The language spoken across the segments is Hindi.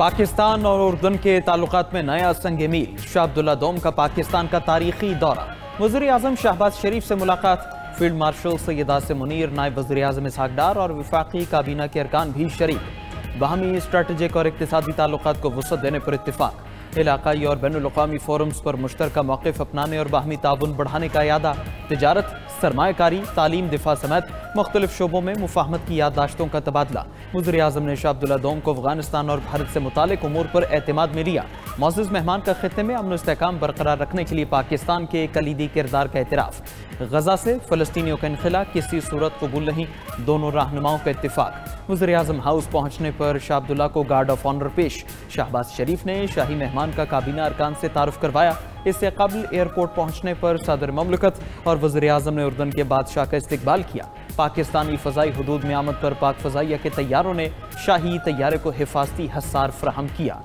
पाकिस्तान और उर्दन के ताल्लुकात में नया संग मील। शाह अब्दुल्ला दोम का पाकिस्तान का तारीखी दौरा। वज़ीर आज़म शहबाज शरीफ से मुलाकात। फील्ड मार्शल सैयद आसिम मुनीर, नायब वज़ीर आज़म इसहाक डार और वफाकी काबीना के अरकान भी शरीक। बाहमी स्ट्रेटेजिक और इक़्तिसादी ताल्लुकात को वुसअत देने पर इत्तिफाक। इलाकाई और बैनुल-अक़वामी फोरम्स पर मुश्तरका मौक़िफ़ अपनाने और बाहमी ताउन बढ़ाने का इरादा। तिजारत, सरमायाकारी, तालीम, दिफा समेत मुख्तलिफ शोबों में मुफाहमत की याददाश्तों का तबादला। वज़ीर आज़म ने शाह अब्दुल्ला दोम को अफ़गानिस्तान और भारत से मुतालिक उमूर पर एतमाद में लिया। मोअज़्ज़ज़ मेहमान का ख़ित्ते में अमन इस्तेहकाम बरकरार रखने के लिए पाकिस्तान के कलीदी किरदार का एतराफ़। गजा से फ़लस्तीनियों का इनखिला किसी सूरत कबूल नहीं, दोनों रहनुमाओं का इत्तिफाक। वज़ीर आज़म हाउस पहुँचने पर शाह अब्दुल्ला को गार्ड ऑफ ऑनर पेश। शहबाज शरीफ ने शाही मेहमान का काबीना अरकान से तारुफ करवाया। इससे कबल एयरपोर्ट पहुँचने पर सदर ममलकत और वज़ीर आज़म ने उर्दन के बादशाह का इस्तकबाल किया। पाकिस्तानी फ़ज़ाई हुदूद में आमद पर पाक फ़ज़ाइया के तैयारों ने शाही तैयारे को हिफाजती हसार फराहम किया।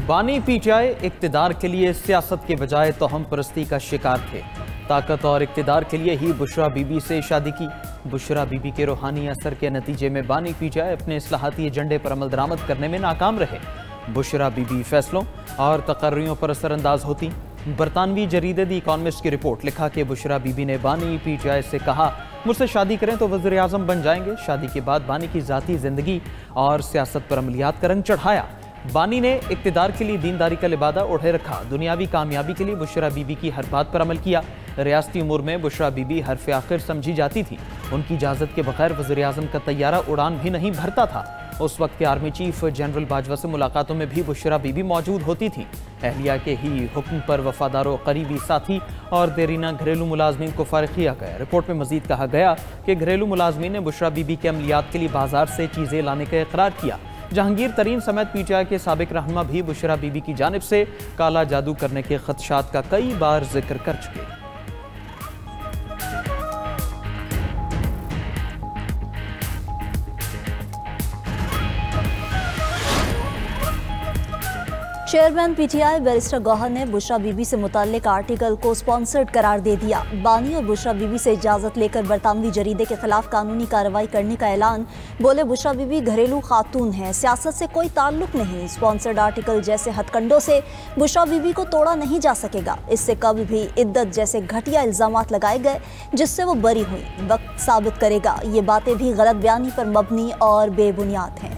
बानी पीटीआई इक़्तिदार के लिए सियासत के बजाय तोहम परस्ती का शिकार थे। ताकत और इक़्तिदार के लिए ही बुशरा बीबी से शादी की। बुशरा बीबी के रूहानी असर के नतीजे में बानी पीटीआई अपने इस्लाहाती एजेंडे पर अमल दरामद करने में नाकाम रहे। बुशरा बीबी फैसलों और तकर्रियों पर असरअंदाज होती। बरतानवी जरीदे दी इकॉनमिस्ट की रिपोर्ट लिखा कि बुशरा बीबी ने बानी पीटीआई से कहा, मुझसे शादी करें तो वज़ीर आज़म बन जाएंगे। शादी के बाद बानी की ज़ाती ज़िंदगी और सियासत पर अमलियात का रंग चढ़ाया। बानी ने इक़्तिदार के लिए दीनदारी का लिबादा ओढ़े रखा। दुनियावी कामयाबी के लिए बुशरा बीबी की हर बात पर अमल किया। रियासती उमूर में बुशरा बीबी हरफ आखिर समझी जाती थी। उनकी इजाज़त के बगैर वज़ीर आज़म का तैयारा उड़ान भी नहीं भरता था। उस वक्त के आर्मी चीफ जनरल बाजवा से मुलाकातों में भी बुशरा बीबी मौजूद होती थी। अहलिया के ही हुक्म पर वफादारों, करीबी साथी और देरीना घरेलू मुलाजमीन को फारिग किया गया। रिपोर्ट में मजीद कहा गया कि घरेलू मुलाजमीन ने बुशरा बीबी के अमलियात के लिए बाजार से चीज़ें लाने का इकरार किया। जहांगीर तरीन समेत पीटीआई के साबिक रहनुमा भी बुशरा बीबी की जानिब से काला जादू करने के खदशात का कई बार जिक्र कर चुके। चेयरमैन पीटीआई बैरिस्टर गौहर ने बुशरा बीबी से मुताल्लिक आर्टिकल को स्पॉन्सर्ड करार दे दिया। बानी और बुशरा बीबी से इजाज़त लेकर बरतानवी जरीदे के खिलाफ कानूनी कार्रवाई करने का ऐलान। बोले, बुशरा बीबी घरेलू खातून है, सियासत से कोई ताल्लुक नहीं। स्पॉन्सर्ड आर्टिकल जैसे हथकंडों से बुशरा बीबी को तोड़ा नहीं जा सकेगा। इससे कबल भी इद्दत जैसे घटिया इल्ज़ामात लगाए गए जिससे वो बरी हुई। वक्त साबित करेगा ये बातें भी गलत बयानी पर मबनी और बेबुनियाद हैं।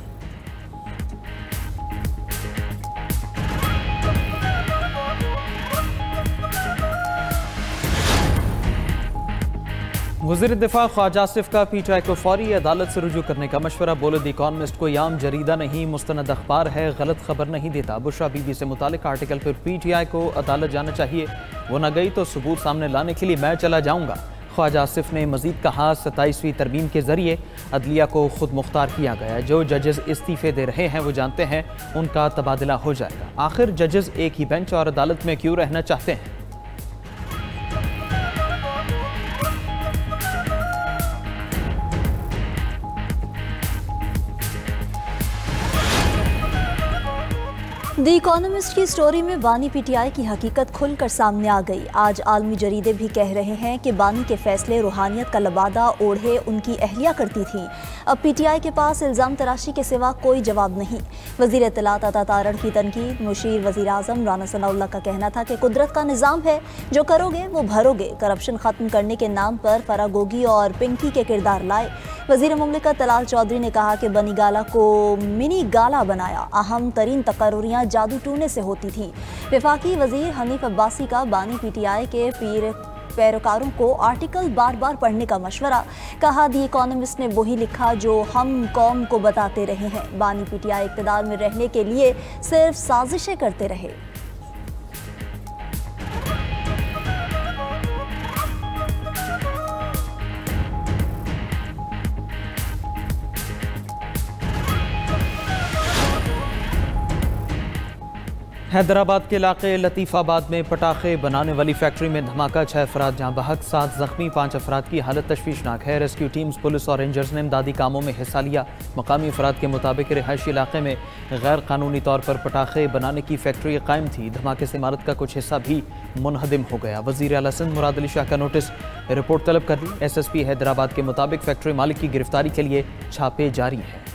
वज़ीर दिफा ख्वाजा आसिफ का पीटीआई को फौरी अदालत से रुजू करने का मशवरा। बोले, द इकॉनमिस्ट कोई आम जरीदा नहीं, मुस्तनद अखबार है, गलत खबर नहीं देता। बुशरा बीबी से मुतालिक आर्टिकल पर पीटीआई को अदालत जाना चाहिए। वो न गई तो सबूत सामने लाने के लिए मैं चला जाऊंगा। ख्वाजा आसिफ ने मजीद कहा, 27वीं तरमीम के जरिए अदलिया को खुद मुख्तार किया गया। जो जजेस इस्तीफे दे रहे हैं वो जानते हैं उनका तबादला हो जाएगा। आखिर जजेस एक ही बेंच और अदालत में क्यों रहना चाहते हैं? द इकॉनमिस्ट की स्टोरी में बानी पीटीआई की हकीकत खुलकर सामने आ गई। आज आलमी जरीदे भी कह रहे हैं कि बानी के फैसले रूहानियत का लबादा ओढ़े उनकी अहलिया करती थी। अब पीटीआई के पास इल्ज़ाम तराशी के सिवा कोई जवाब नहीं। वज़ीर इत्तलात अता तारड़ की तनकीद। मुशीर वज़ीर आज़म राना सनाउल्लाह का कहना था कि कुदरत का निज़ाम है, जो करोगे वो भरोगे। करप्शन ख़त्म करने के नाम पर फरागोगी और पिंकी के किरदार लाए। वज़ीर मुमलिकत तलाल चौधरी ने कहा कि बनी गाला को मिनी गाला बनाया। अहम तरीन तकर्रुरियाँ जादू टूने से होती थी। वफाकी वज़ीर हनीफ अब्बासी का बानी पीटीआई के पैरोकारों को आर्टिकल बार बार पढ़ने का मशवरा। कहा, दी इकॉनमिस्ट ने वही लिखा जो हम कौम को बताते रहे हैं। बानी पीटीआई इक़्तिदार में रहने के लिए सिर्फ साजिशें करते रहे। हैदराबाद के इलाके लतीफ़ाबाद में पटाखे बनाने वाली फैक्ट्री में धमाका, 6 अफराद जहाँ बहक, 7 जख्मी, 5 अफराद की हालत तशवीशनाक है। रेस्क्यू टीम्स, पुलिस और रेंजर्स ने इमदादी कामों में हिस्सा लिया। मकामी अफराद के मुताबिक रिहायशी इलाके में गैर कानूनी तौर पर पटाखे बनाने की फैक्ट्री कायम थी। धमाके से इमारत का कुछ हिस्सा भी मुनहदिम हो गया। वज़ीर आला सिंध मुराद अली शाह का नोटिस, रिपोर्ट तलब कर ली। SSP हैदराबाद के मुताबिक फैक्ट्री मालिक की गिरफ्तारी के लिए छापे जारी है।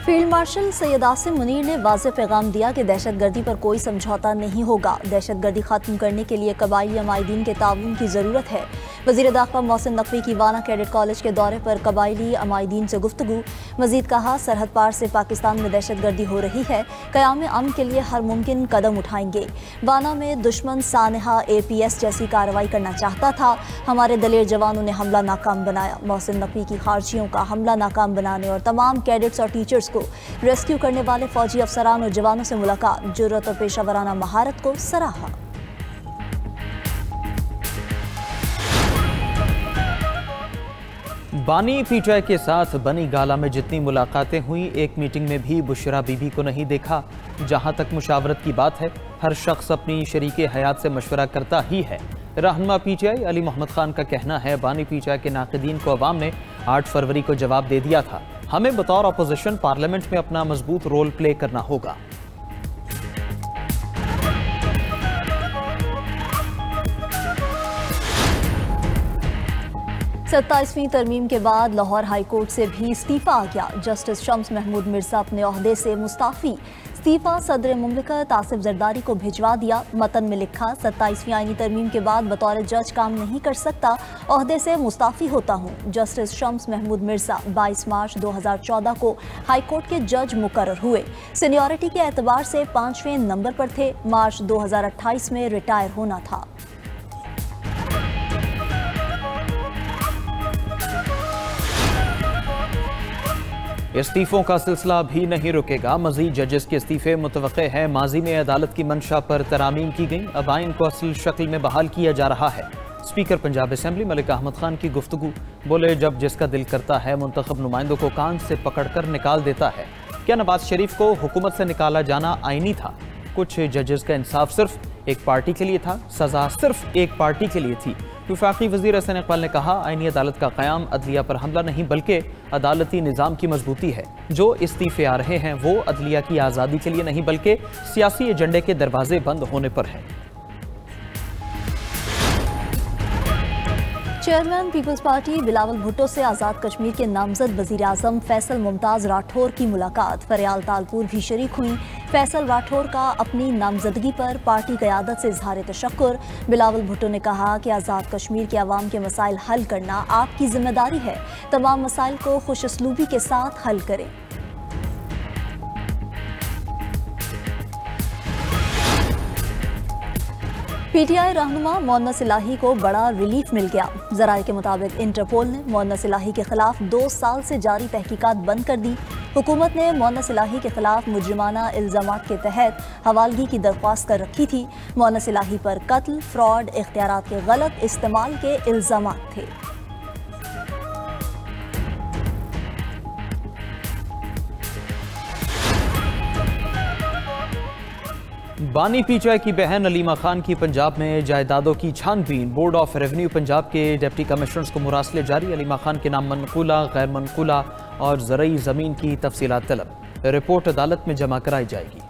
फील्ड मार्शल सैयद आसिम मुनीर ने वाज़ेह पैगाम दिया कि दहशतगर्दी पर कोई समझौता नहीं होगा। दहशतगर्दी खत्म करने के लिए कबायली अमायदीन के ताउन की ज़रूरत है। वज़ीर दाखिला मोहसिन नकवी की वाना कैडेट कॉलेज के दौरे पर कबायली अमायदीन से गुफ्तगू। मज़ीद कहा, सरहद पार से पाकिस्तान में दहशतगर्दी हो रही है, क़याम अमन के लिए हर मुमकिन कदम उठाएंगे। वाना में दुश्मन सानहा APS जैसी कार्रवाई करना चाहता था, हमारे दलेर जवानों ने हमला नाकाम बनाया। मोहसिन नकवी की खारजियों का हमला नाकाम बनाने और तमाम कैडेट्स और टीचर्स को रेस्क्यू करने वाले फौजी अफसरान और जवानों से मुलाकात, जुर्रत और पेशावराना महारत को सराहा। बानी पीटीआई के साथ बनी गाला में जितनी मुलाकातें हुई, एक मीटिंग में भी बुशरा बीबी को नहीं देखा। जहां तक मुशावरत की बात है, हर शख्स अपनी शरीके हयात से मशवरा करता ही है। रहनुमा पीटीआई अली मोहम्मद खान का कहना है, बानी पीटीआई के नाक़िदीन को अवाम ने 8 फरवरी को जवाब दे दिया था। हमें बतौर अपोजिशन पार्लियामेंट में अपना मजबूत रोल प्ले करना होगा। 27वीं तरमीम के बाद लाहौर हाई कोर्ट से भी इस्तीफा आ गया। जस्टिस शम्स महमूद मिर्जा अपने ओहदे से मुस्ताफी। इस्तीफा सदर मुमलिकत आसिफ जरदारी को भिजवा दिया। मतन में लिखा, 27वीं आईनी तरमीम के बाद बतौर जज काम नहीं कर सकता, ओहदे से मुस्ताफी होता हूँ। जस्टिस शम्स महमूद मिर्जा 22 मार्च 2014 को हाई कोर्ट के जज मुकर्रर हुए। सीनियरिटी के एतबार से 5वें नंबर पर थे। मार्च 2028 में रिटायर होना था। इस्तीफों का सिलसिला भी नहीं रुकेगा। मजीद जजेस के इस्तीफे मुतवक्के हैं। माजी में अदालत की मंशा पर तरामीम की गई, अब आइन को असल शक्ल में बहाल किया जा रहा है। स्पीकर पंजाब असेंबली मलिक अहमद खान की गुफ्तगू, बोले, जब जिसका दिल करता है मुंतखब नुमाइंदों को कान से पकड़कर निकाल देता है। क्या नवाज शरीफ को हुकूमत से निकाला जाना आईनी था? कुछ जजेस का इंसाफ सिर्फ एक पार्टी के लिए था, सजा सिर्फ एक पार्टी के लिए थी। वफाकी वज़ीर हसन इकबाल ने कहा, आईनी अदालत का क़याम अदलिया पर हमला नहीं बल्कि अदालती निज़ाम की मजबूती है। जो इस्तीफे आ रहे हैं वो अदलिया की आज़ादी के लिए नहीं बल्कि सियासी एजेंडे के दरवाजे बंद होने पर है। Chairman People's party Bilawal Bhutto से आज़ाद कश्मीर के नामजद वज़ीर आज़म फैसल मुमताज़ राठौर की मुलाकात। फरियाल तालपुर भी शरीक हुई। फैसल राठौर का अपनी नामजदगी पर पार्टी क़यादत से इज़हार तशक्कुर। बिलावल भुट्टो ने कहा कि आज़ाद कश्मीर के अवाम के मसाइल हल करना आपकी जिम्मेदारी है। तमाम मसाइल को खुशउस्लूबी के साथ हल करें। पीटीआई रहनुमा मोहन्नस इलाही को बड़ा रिलीफ मिल गया। ज़राए के मुताबिक इंटरपोल ने मोहन्नस इलाही के खिलाफ 2 साल से जारी तहकीकात बंद कर दी। हुकूमत ने मोहन्नस इलाही के खिलाफ मुजरिमाना इल्ज़ामात के तहत हवालगी की दरख्वास्त कर रखी थी। मोहन्नस इलाही पर कत्ल, फ्रॉड, इख्तियारात के गलत इस्तेमाल के इल्ज़ामात थे। बानी पीटीआई की बहन अलीमा खान की पंजाब में जायदादों की छानबीन। बोर्ड ऑफ रेवेन्यू पंजाब के डिप्टी कमिश्नर्स को मुरासले जारी। अलीमा खान के नाम मनकूला, गैर मनकूला और ज़रई ज़मीन की तफसीलात तलब। रिपोर्ट अदालत में जमा कराई जाएगी।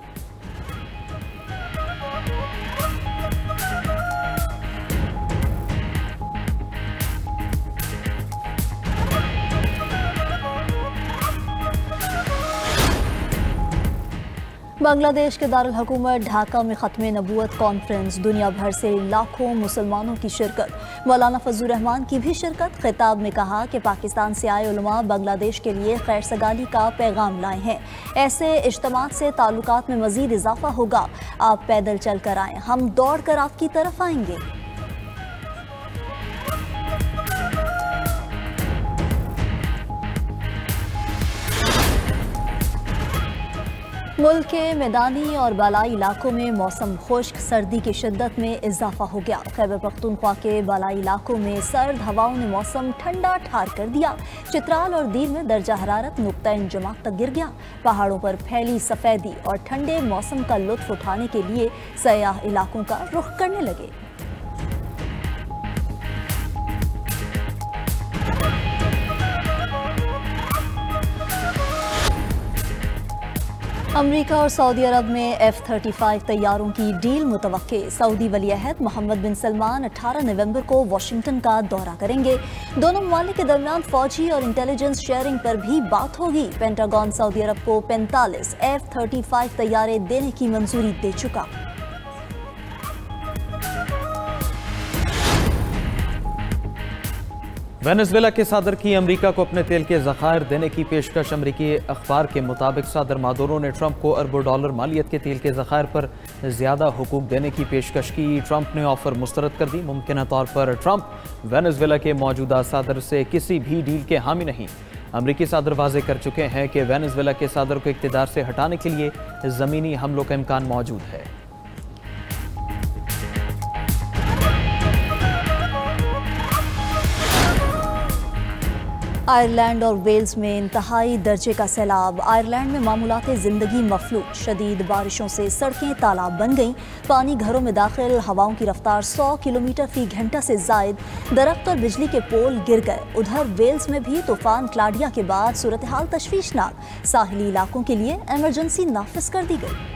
बांग्लादेश के दारुल हुकूमत ढाका में ख़त्म नबूवत कॉन्फ्रेंस। दुनिया भर से लाखों मुसलमानों की शिरकत। मौलाना फजलुर रहमान की भी शिरकत। खिताब में कहा कि पाकिस्तान से आए उलमा बांग्लादेश के लिए खैर सगाली का पैगाम लाए हैं। ऐसे इज्तिमात से ताल्लुकात में मज़ीद इजाफा होगा। आप पैदल चल कर आएँ, हम दौड़ कर आपकी तरफ आएंगे। मुल्क के मैदानी और बालाई इलाकों में मौसम खुश्क, सर्दी की शिद्दत में इजाफा हो गया। खैबर पख्तूनख्वा के बालाई इलाकों में सर्द हवाओं ने मौसम ठंडा ठार कर दिया। चित्राल और दीर में दर्जा हरारत नुक्ता इंजमा तक गिर गया। पहाड़ों पर फैली सफेदी और ठंडे मौसम का लुत्फ उठाने के लिए सयाह इलाकों का रुख करने लगे। अमेरिका और सऊदी अरब में F-35 तैयारों की डील मुतवक्के। सऊदी वली-अहद मोहम्मद बिन सलमान 18 नवंबर को वाशिंगटन का दौरा करेंगे। दोनों ममालिक के दरमियान फौजी और इंटेलिजेंस शेयरिंग पर भी बात होगी। पेंटागन सऊदी अरब को 45 F-35 तैयारे देने की मंजूरी दे चुका। वेनेजुएला के सदर की अमेरिका को अपने तेल के ज़खायर देने की पेशकश। अमेरिकी अखबार के मुताबिक सदर मादुरो ने ट्रंप को अरबों डॉलर मालियत के तेल के ज़खायर पर ज़्यादा हुकूक देने की पेशकश की। ट्रंप ने ऑफर मुस्तरद कर दी। मुमकिन तौर पर ट्रंप वेनेजुएला के मौजूदा सदर से किसी भी डील के हामी नहीं। अमेरिकी सदर वाजे कर चुके हैं कि वेनेजुएला के सदर को इक़्तिदार से हटाने के लिए ज़मीनी हमलों का इम्कान मौजूद है। आयरलैंड और वेल्स में इंतहाई दर्जे का सैलाब। आयरलैंड में मामूलाते ज़िंदगी मफलूज। शदीद बारिशों से सड़कें तालाब बन गईं। पानी घरों में दाखिल। हवाओं की रफ्तार 100 किलोमीटर फी घंटा से जायद। दरख्त और बिजली के पोल गिर गए। उधर वेल्स में भी तूफान क्लाडिया के बाद सूरत हाल तशवीशनाक। साहिली इलाकों के लिए इमरजेंसी नाफिज कर दी गई।